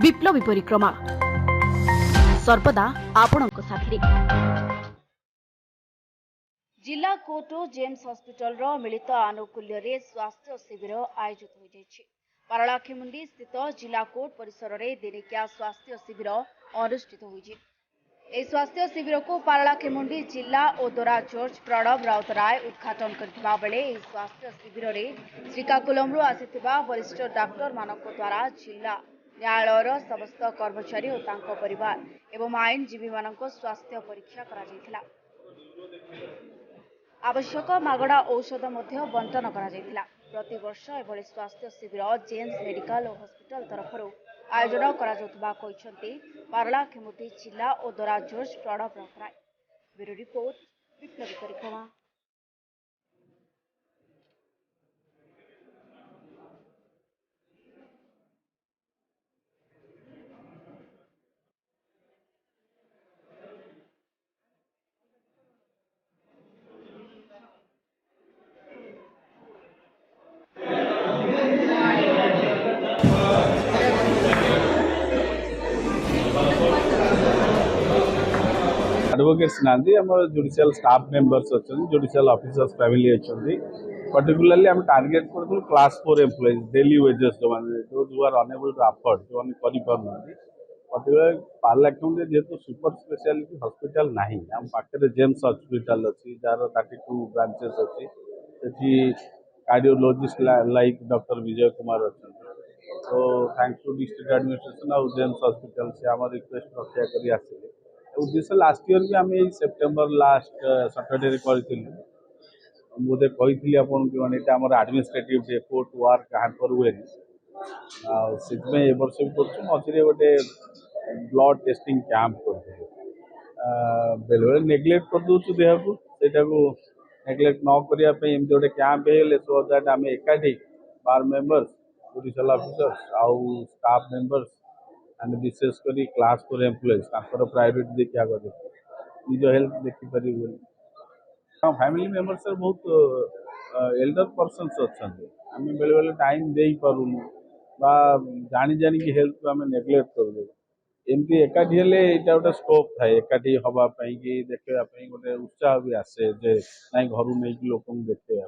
विप्लवी परिक्रमा सर्वदा आपणक साथी। जिला कोर्ट जेम्स हॉस्पिटल रो मिलित आनुकूल्य रे स्वास्थ्य शिविर आयोजित हो जायछि। पारलाखेमुंडी स्थित जिला कोर्ट परिसर रे दिनिकिया स्वास्थ्य शिविर अनुष्ठित होइछि। ए स्वास्थ्य शिविर को पारलाखेमुंडी जिला ओदरा चर्च प्रणव राउतराय उद्घाटन करथिबा बेले ए स्वास्थ्य शिविर रे श्रीकाकुलम रो आसिथिबा वरिष्ठ डॉक्टर मानक द्वारा जिला न्यायालयर समस्त कर्मचारी और तांको परिवार एवं आईनजीवी मानक स्वास्थ्य परीक्षा करा जायथिला। आवश्यक मागड़ा औषध मध्य बंटन करा जायथिला। प्रति वर्ष एभली स्वास्थ्य शिविर जेम्स मेडिकल और हॉस्पिटल तरफ आयोजन करा जाउतबा कहिसंती पारलाखेमुंडी जिला ओदरा जज Pranab Routray. Bureau report Biplabi Parikrama. Advocates नांदी हमर जुडिशियल स्टाफ मेंबर्स अच्छन जुडिशियल ऑफिसर्स फैमिली अच्छन पर्टिकुलरली हम टारगेट करथुल क्लास 4 एम्प्लॉइज डेली वेजेस जो माने जो आर अनेबल टू अफोर्ड जो माने करि पारनांदी पर्टिकुलर पार्लाखेमुंडी जेतो सुपर स्पेशलिटी हॉस्पिटल नाही हम पाखरे जेम्स हॉस्पिटल अछि जार 32 ब्रांचेस अछि सेठी cardiologist like doctor Vijay Kumar अच्छन। तो थैंक्स टू डिस्ट्रिक्ट एडमिनिस्ट्रेशन और जेम्स हॉस्पिटल से आम रिक्वेस्ट रक्षा करी आसिले उद्देश्य लास्ट ईयर भी आम सेप्टेम्बर लास्ट सैटरडे मुझे कही आपन administrative day court work hamper हुए वर्ष भी कर मझे गोटे ब्लड टेस्टिंग कैंप कर बेले बेले नेग्लेक्ट कर दूसु देह को नेग्लेक्ट न करने गोटे कैंप सो दैट आम एकाठी बार मेंबर्स जुडिशियल ऑफिसर्स आउ स्टाफ मेंबर्स एंड विशेषकर क्लास 4 एम्प्लॉइज प्रायोरिटी देखिए आगे निज हेल्थ देखिपर फैमिली मेंबर्स बहुत एल्डर पर्सन्स अच्छा आम बेले बेले टाइम दे पारूनु बा जानी जानी कि हेल्थ को आम नेग्लेक्ट कर एमती एकाठी हेले एटा गोटे स्कोप थाए एकाठी हवापाई कि देखापी गोटे उत्साह भी आसे जे ना घर नहीं लोक देखे